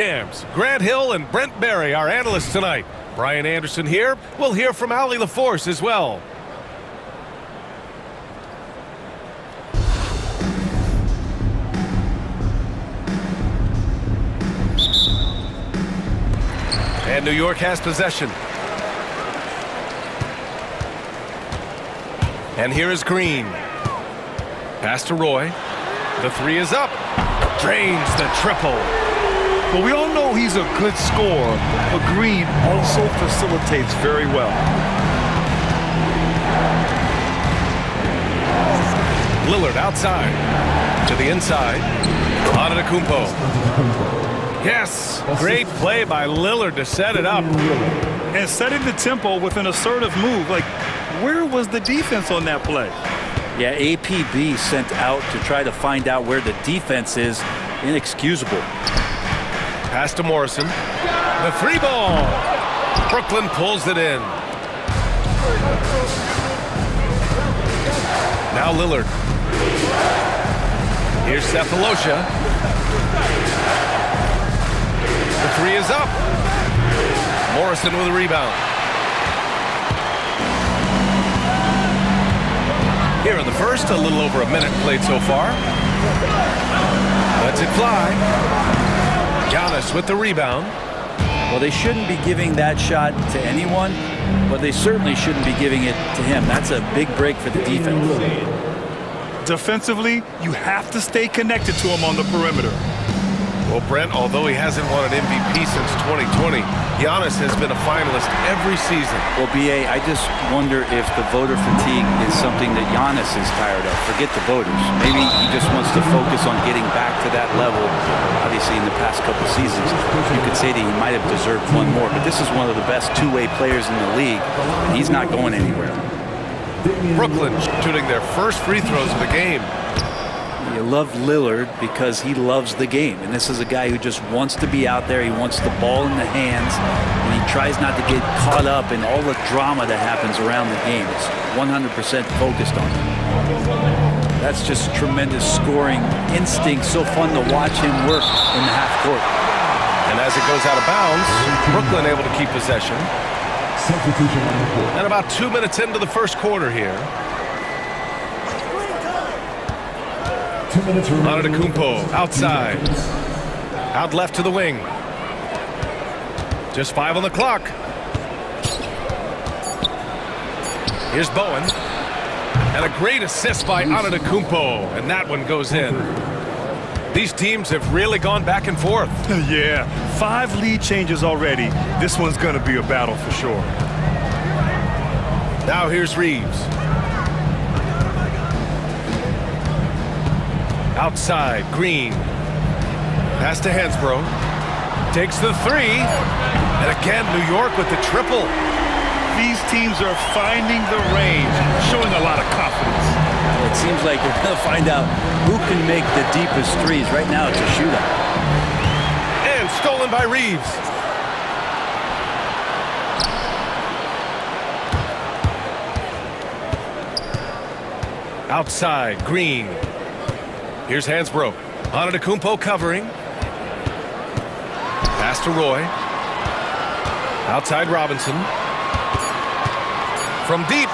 Cams, Grant Hill and Brent Barry, our analysts tonight. Brian Anderson here. We'll hear from Ali LaForce as well. And New York has possession. And here is Green. Pass to Roy. The three is up. Drains the triple. Well, we all know he's a good scorer, but Green also facilitates very well. Lillard outside. To the inside. Antetokounmpo. Yes, great play by Lillard to set it up. And setting the tempo with an assertive move. Like, where was the defense on that play? Yeah, APB sent out to try to find out where the defense is. Inexcusable. Pass to Morrison. The three ball. Brooklyn pulls it in. Now Lillard. Here's Sefolosha. The three is up. Morrison with a rebound. Here in the first, a little over a minute played so far. Lets it fly. Giannis with the rebound. Well, they shouldn't be giving that shot to anyone, but they certainly shouldn't be giving it to him. That's a big break for the defense. Defensively, you have to stay connected to him on the perimeter. Well, Brent, although he hasn't won an MVP since 2020, Giannis has been a finalist every season. Well, B.A., I just wonder if the voter fatigue is something that Giannis is tired of. Forget the voters. Maybe he just wants to focus on getting back to that level. Obviously, in the past couple seasons, you could say that he might have deserved one more, but this is one of the best two-way players in the league, and he's not going anywhere. Brooklyn shooting their first free throws of the game. You love Lillard because he loves the game, and this is a guy who just wants to be out there. He wants the ball in the hands, and he tries not to get caught up in all the drama that happens around the game. It's 100% focused on it. That's just tremendous scoring instinct. So fun to watch him work in the half court. And as it goes out of bounds, Brooklyn able to keep possession. And about 2 minutes into the first quarter here. Antetokounmpo outside. Out left to the wing. Just 5 on the clock. Here's Bowen. And a great assist by Antetokounmpo. And that one goes in. These teams have really gone back and forth. Yeah, 5 lead changes already. This one's going to be a battle for sure. Now here's Reeves. Outside, Green. Pass to Hansbrough. Takes the three. And again, New York with the triple. These teams are finding the range, showing a lot of confidence. It seems like they're going to find out who can make the deepest threes. Right now, it's a shootout. And stolen by Reeves. Outside, Green. Here's Hansbrough. Antetokounmpo covering. Pass to Roy. Outside Robinson. From deep.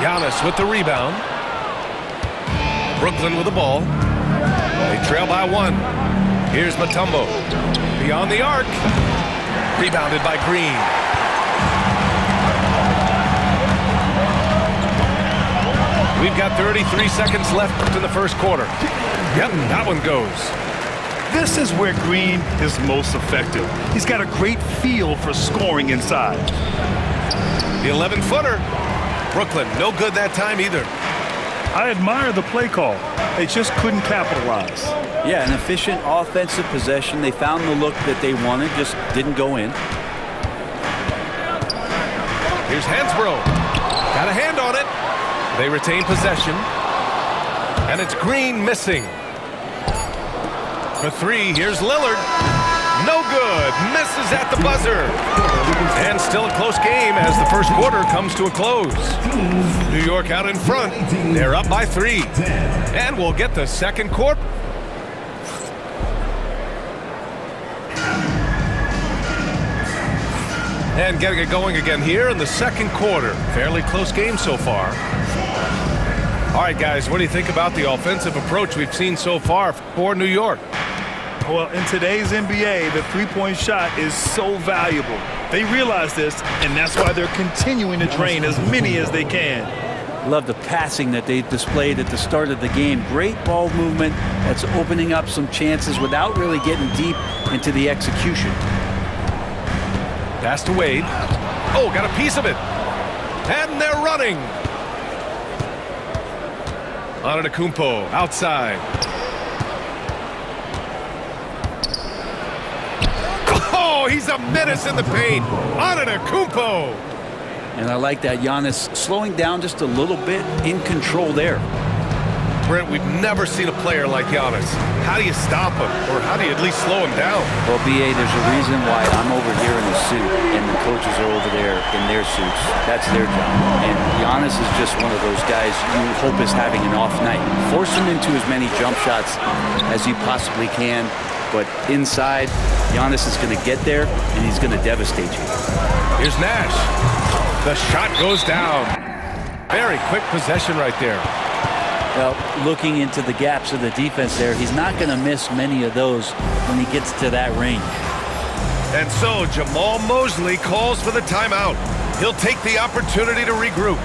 Giannis with the rebound. Brooklyn with the ball. They trail by 1. Here's Mutombo. Beyond the arc. Rebounded by Green. We've got 33 seconds left in the first quarter. Yep, that one goes. This is where Green is most effective. He's got a great feel for scoring inside. The 11-footer. Brooklyn, no good that time either. I admire the play call. They just couldn't capitalize. Yeah, an efficient offensive possession. They found the look that they wanted, just didn't go in. Here's Hansbrough. Got a hand on it. They retain possession. And it's Green missing. For 3, here's Lillard. No good. Misses at the buzzer. And still a close game as the first quarter comes to a close. New York out in front. They're up by 3. And we'll get the second quarter. And getting it going again here in the second quarter. Fairly close game so far. All right, guys, what do you think about the offensive approach we've seen so far for New York? Well, in today's NBA, the three-point shot is so valuable. They realize this, and that's why they're continuing to drain as many as they can. Love the passing that they displayed at the start of the game. Great ball movement that's opening up some chances without really getting deep into the execution. Pass to Wade. Oh, got a piece of it. And they're running. Antetokounmpo outside. Oh, he's a menace in the paint. Antetokounmpo. And I like that Giannis slowing down just a little bit, in control there. Brent, we've never seen a player like Giannis. How do you stop him? Or how do you at least slow him down? Well, B.A., there's a reason why I'm over here in a suit and the coaches are over there in their suits. That's their job. And Giannis is just one of those guys you hope is having an off night. Force him into as many jump shots as you possibly can. But inside, Giannis is going to get there, and he's going to devastate you. Here's Nash. The shot goes down. Very quick possession right there. Well, looking into the gaps of the defense there, he's not going to miss many of those when he gets to that range. And so Jamal Mosley calls for the timeout. He'll take the opportunity to regroup.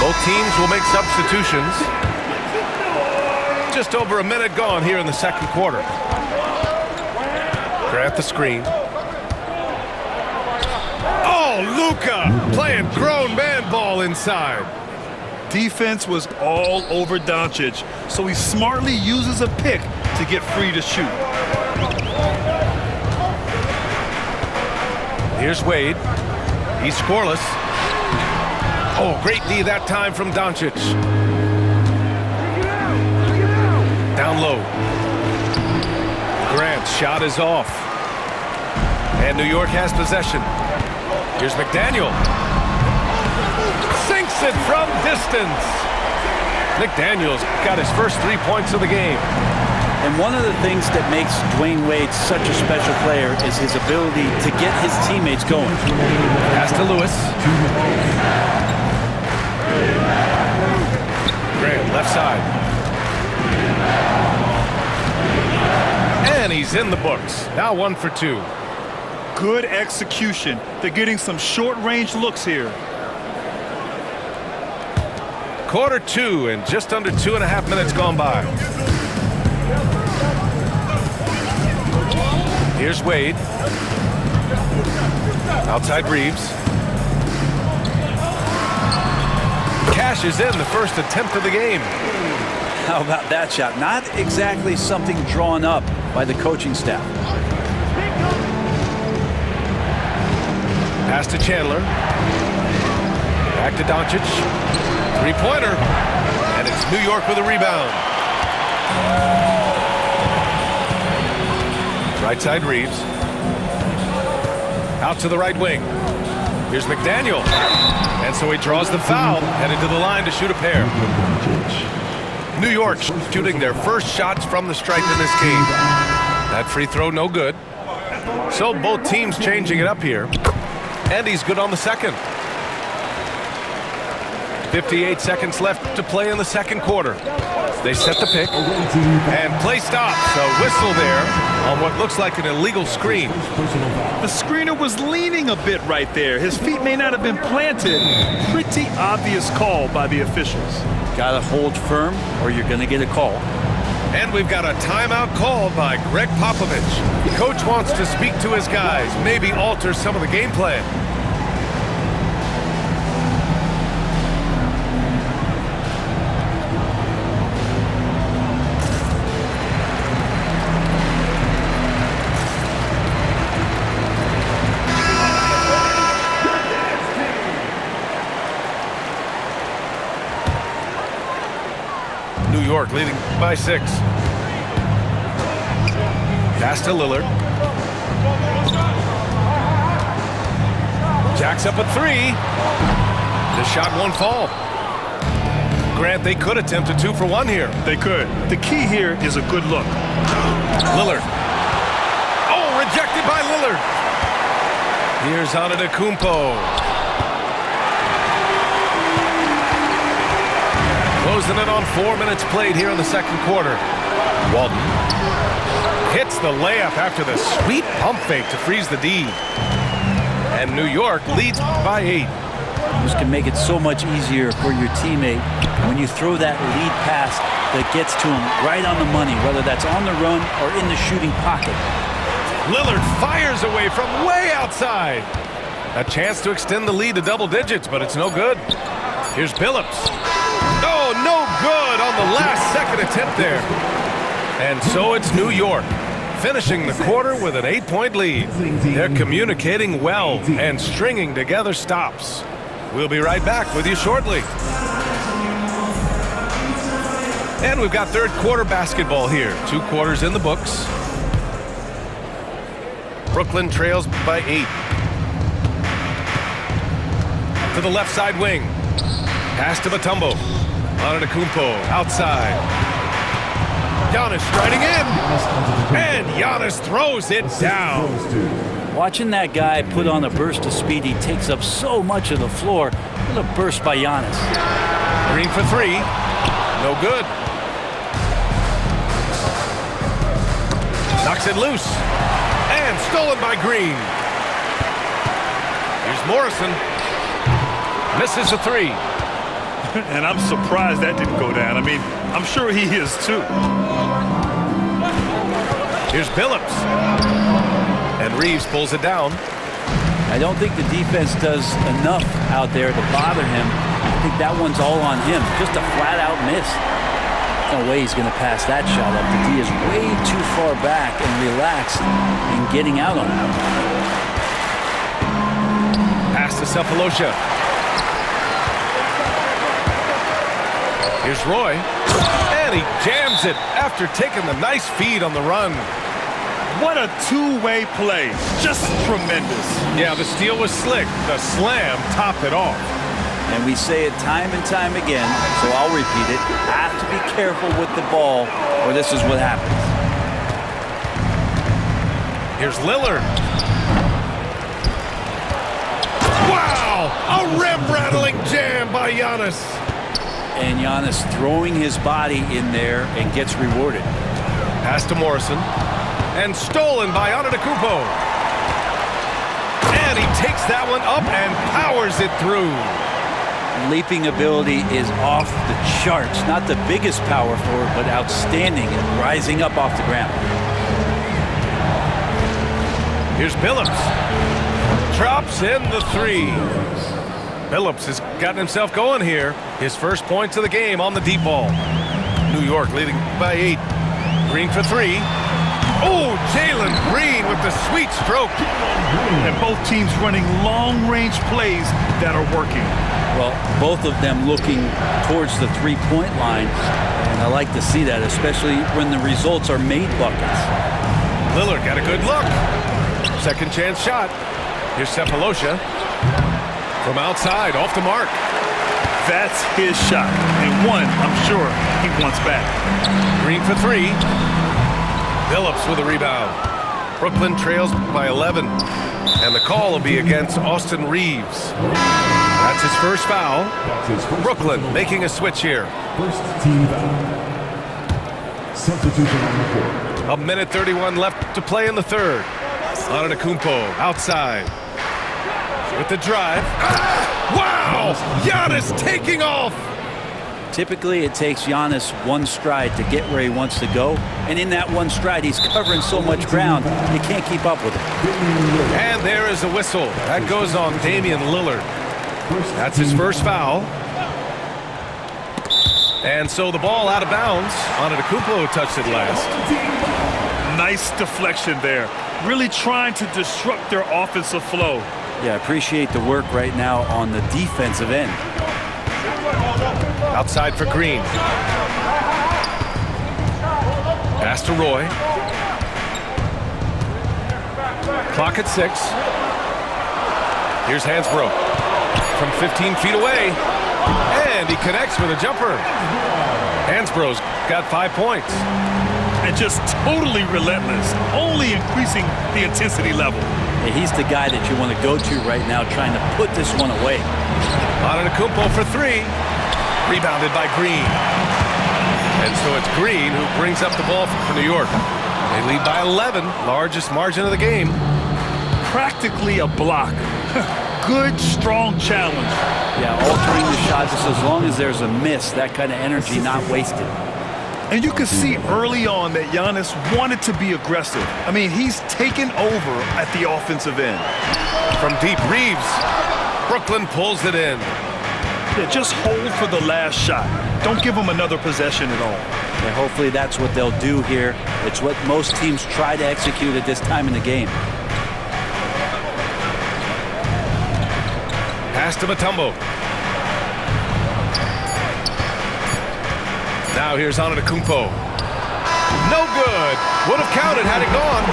Both teams will make substitutions. Just over a minute gone here in the second quarter. Grant the screen. Oh, Luka playing grown man ball inside. Defense was all over Doncic, so he smartly uses a pick to get free to shoot. Here's Wade. He's scoreless. Oh, great knee that time from Doncic. Down low. Grant's shot is off. And New York has possession. Here's McDaniel. Sinks it from distance. McDaniel's got his first 3 points of the game. And one of the things that makes Dwayne Wade such a special player is his ability to get his teammates going. Pass to Lewis. Grant, left side. And he's in the books. Now 1 for 2. Good execution. They're getting some short-range looks here. Quarter 2 and just under 2.5 minutes gone by. Here's Wade. Outside Reeves. Cashes in the first attempt of the game. How about that shot? Not exactly something drawn up by the coaching staff. Pass to Chandler. Back to Doncic. Three-pointer. And it's New York with a rebound. Right side Reeves. Out to the right wing. Here's McDaniel. And so he draws the foul, headed to the line to shoot a pair. New York shooting their first shots from the stripe in this game. That free throw no good. So both teams changing it up here. And he's good on the second. 58 seconds left to play in the second quarter. They set the pick. And play stops. A whistle there on what looks like an illegal screen. The screener was leaning a bit right there. His feet may not have been planted. Pretty obvious call by the officials. Got to hold firm or you're going to get a call. And we've got a timeout called by Greg Popovich. Coach wants to speak to his guys, maybe alter some of the game plan. New York leading by 6. Pass to Lillard. Jacks up a three. The shot won't fall. Grant, they could attempt a 2 for 1 here. They could. The key here is a good look. Lillard. Oh, rejected by Lillard. Here's Antetokounmpo. Closing it on 4 minutes played here in the second quarter. Walton hits the layup after the sweet pump fake to freeze the D. And New York leads by 8. This can make it so much easier for your teammate when you throw that lead pass that gets to him right on the money, whether that's on the run or in the shooting pocket. Lillard fires away from way outside. A chance to extend the lead to double digits, but it's no good. Here's Billups. Oh, no good on the last second attempt there. And so it's New York, finishing the quarter with an 8-point lead. They're communicating well and stringing together stops. We'll be right back with you shortly. And we've got third quarter basketball here. 2 quarters in the books. Brooklyn trails by 8. To the left side wing. Pass to Mutombo. Antetokounmpo outside. Giannis striding in. And Giannis throws it down. Watching that guy put on a burst of speed, he takes up so much of the floor. What a burst by Giannis. Green for 3. No good. Knocks it loose. And stolen by Green. Here's Morrison. Misses a 3. And I'm surprised that didn't go down. I mean, I'm sure he is too. Here's Billups. And Reeves pulls it down. I don't think the defense does enough out there to bother him. I think that one's all on him. Just a flat-out miss. No way he's going to pass that shot up. The D is way too far back and relaxed in getting out on him. Pass to Sefolosha. Here's Roy. And he jams it after taking the nice feed on the run. What a two-way play. Just tremendous. Yeah, the steal was slick. The slam topped it off. And we say it time and time again, so I'll repeat it. Have to be careful with the ball, or this is what happens. Here's Lillard. Wow! A rim-rattling jam by Giannis. And Giannis throwing his body in there and gets rewarded. Pass to Morrison. And stolen by Antetokounmpo. And he takes that one up and powers it through. Leaping ability is off the charts. Not the biggest power forward, but outstanding and rising up off the ground. Here's Billups. Drops in the 3. Billups has gotten himself going here. His first points of the game on the deep ball. New York leading by 8. Green for 3. Oh, Jalen Green with the sweet stroke. And both teams running long-range plays that are working. Well, both of them looking towards the three-point line. And I like to see that, especially when the results are made buckets. Lillard got a good look. Second chance shot. Here's Sefolosha. From outside, off the mark. That's his shot. And one, I'm sure, he wants back. Green for 3. Billups with a rebound. Brooklyn trails by 11. And the call will be against Austin Reeves. That's his first foul. Brooklyn making a switch here. First team foul. Substitution on the court. 1:31 left to play in the third. Antetokounmpo outside. With the drive. Wow! Giannis taking off! Typically, it takes Giannis one stride to get where he wants to go. And in that one stride, he's covering so much ground, you can't keep up with it. And there is a whistle. That goes on Damian Lillard. That's his first foul. And so the ball out of bounds. Antetokounmpo touched it last. Nice deflection there. Really trying to disrupt their offensive flow. Yeah, I appreciate the work right now on the defensive end. Outside for Green. Pass to Roy. Clock at 6. Here's Hansbrough from 15 feet away. And he connects with a jumper. Hansbrough's got 5 points. And just totally relentless, only increasing the intensity level. And he's the guy that you want to go to right now, trying to put this one away. Antetokounmpo for 3. Rebounded by Green. And so it's Green who brings up the ball for New York. They lead by 11, largest margin of the game. Practically a block. Good, strong challenge. Yeah, altering the shot just as long as there's a miss, that kind of energy not wasted. And you can see early on that Giannis wanted to be aggressive. I mean, he's taken over at the offensive end. From deep, Reeves. Brooklyn pulls it in. Yeah, just hold for the last shot. Don't give him another possession at all. And hopefully that's what they'll do here. It's what most teams try to execute at this time in the game. Pass to Mutombo. Now here's Antetokounmpo. No good. Would have counted had it gone.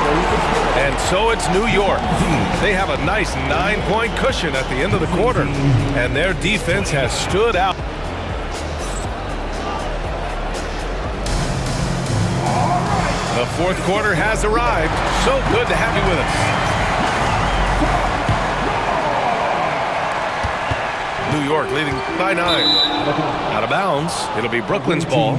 And so it's New York. They have a nice 9-point cushion at the end of the quarter. And their defense has stood out. The fourth quarter has arrived. So good to have you with us. New York leading by 9. Out of bounds. It'll be Brooklyn's ball.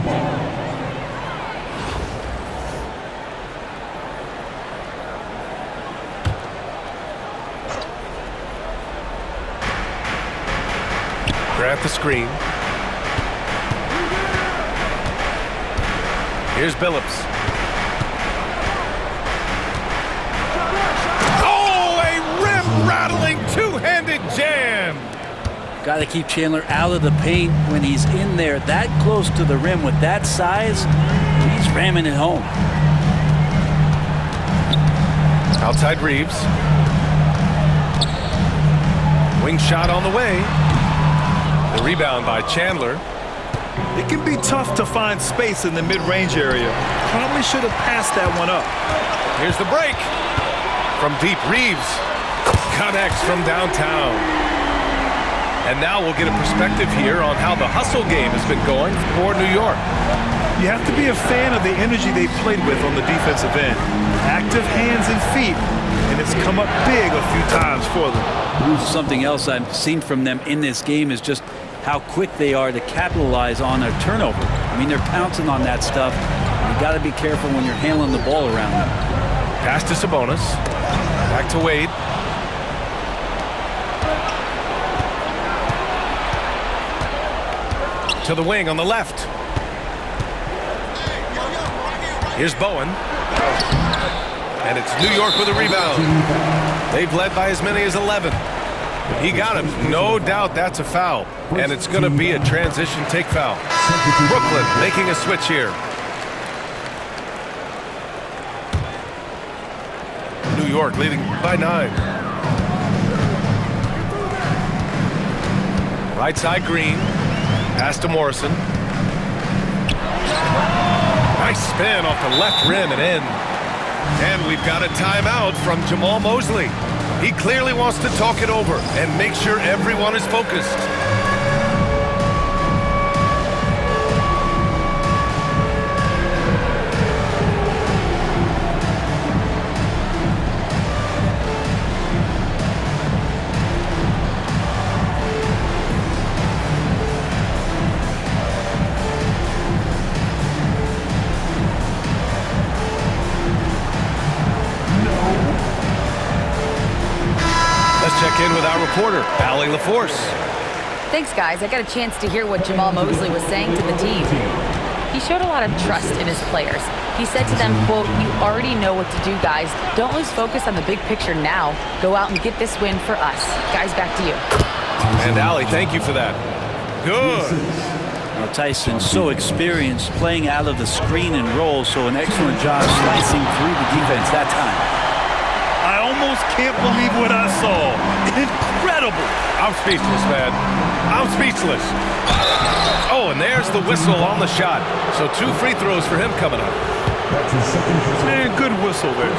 Grant the screen. Here's Billups. Oh, a rim-rattling two-handed jam. Got to keep Chandler out of the paint when he's in there that close to the rim with that size. He's ramming it home. Outside Reeves. Wing shot on the way. The rebound by Chandler. It can be tough to find space in the mid-range area. Probably should have passed that one up. Here's the break. From deep, Reeves connects from downtown. And now we'll get a perspective here on how the hustle game has been going for New York. You have to be a fan of the energy they've played with on the defensive end. Active hands and feet, and it's come up big a few times for them. Something else I've seen from them in this game is just how quick they are to capitalize on a turnover. I mean, they're pouncing on that stuff. You got to be careful when you're handling the ball around them. Pass to Sabonis. Back to Wade. To the wing on the left. Here's Bowen. And it's New York with a rebound. They've led by as many as 11. He got him. No doubt that's a foul. And it's going to be a transition take foul. Brooklyn making a switch here. New York leading by 9. Right side Green. Pass to Morrison. Nice spin off the left rim and in. And we've got a timeout from Jamahl Mosley. He clearly wants to talk it over and make sure everyone is focused. Check in with our reporter, Allie LaForce. Thanks, guys. I got a chance to hear what Jamahl Mosley was saying to the team. He showed a lot of trust in his players. He said to them, quote, "You already know what to do, guys. Don't lose focus on the big picture now. Go out and get this win for us." Guys, back to you. And Allie, thank you for that. Good. Now, Tyson's so experienced playing out of the screen and roll, so an excellent job slicing through the defense that time. I almost can't believe what I saw. Incredible. I'm speechless, man. I'm speechless. Oh, and there's the whistle on the shot. So 2 free throws for him coming up. Man, good whistle there.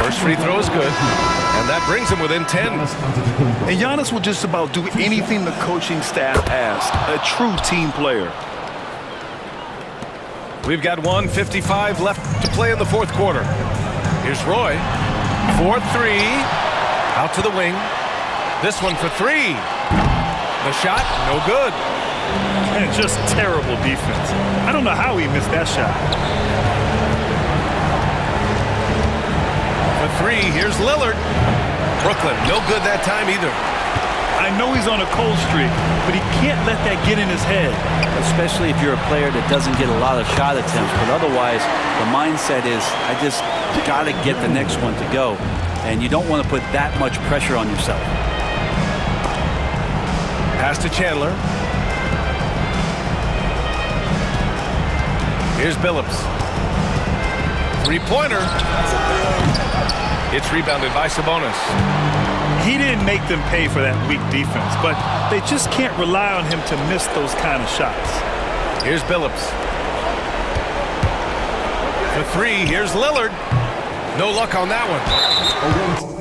First free throw is good, and that brings him within 10. And Giannis will just about do anything the coaching staff asks. A true team player. We've got 1:55 left to play in the fourth quarter. Here's Roy. 4-3. Out to the wing. This one for three. The shot, no good. And just terrible defense. I don't know how he missed that shot. For three, here's Lillard. Brooklyn, no good that time either. I know he's on a cold streak, but he can't let that get in his head. Especially if you're a player that doesn't get a lot of shot attempts. But otherwise, the mindset is, I just got to get the next one to go. And you don't want to put that much pressure on yourself. Pass to Chandler. Here's Billups. Three-pointer. It's rebounded by Sabonis. He didn't make them pay for that weak defense, but they just can't rely on him to miss those kind of shots. Here's Billups. For three, here's Lillard. No luck on that one.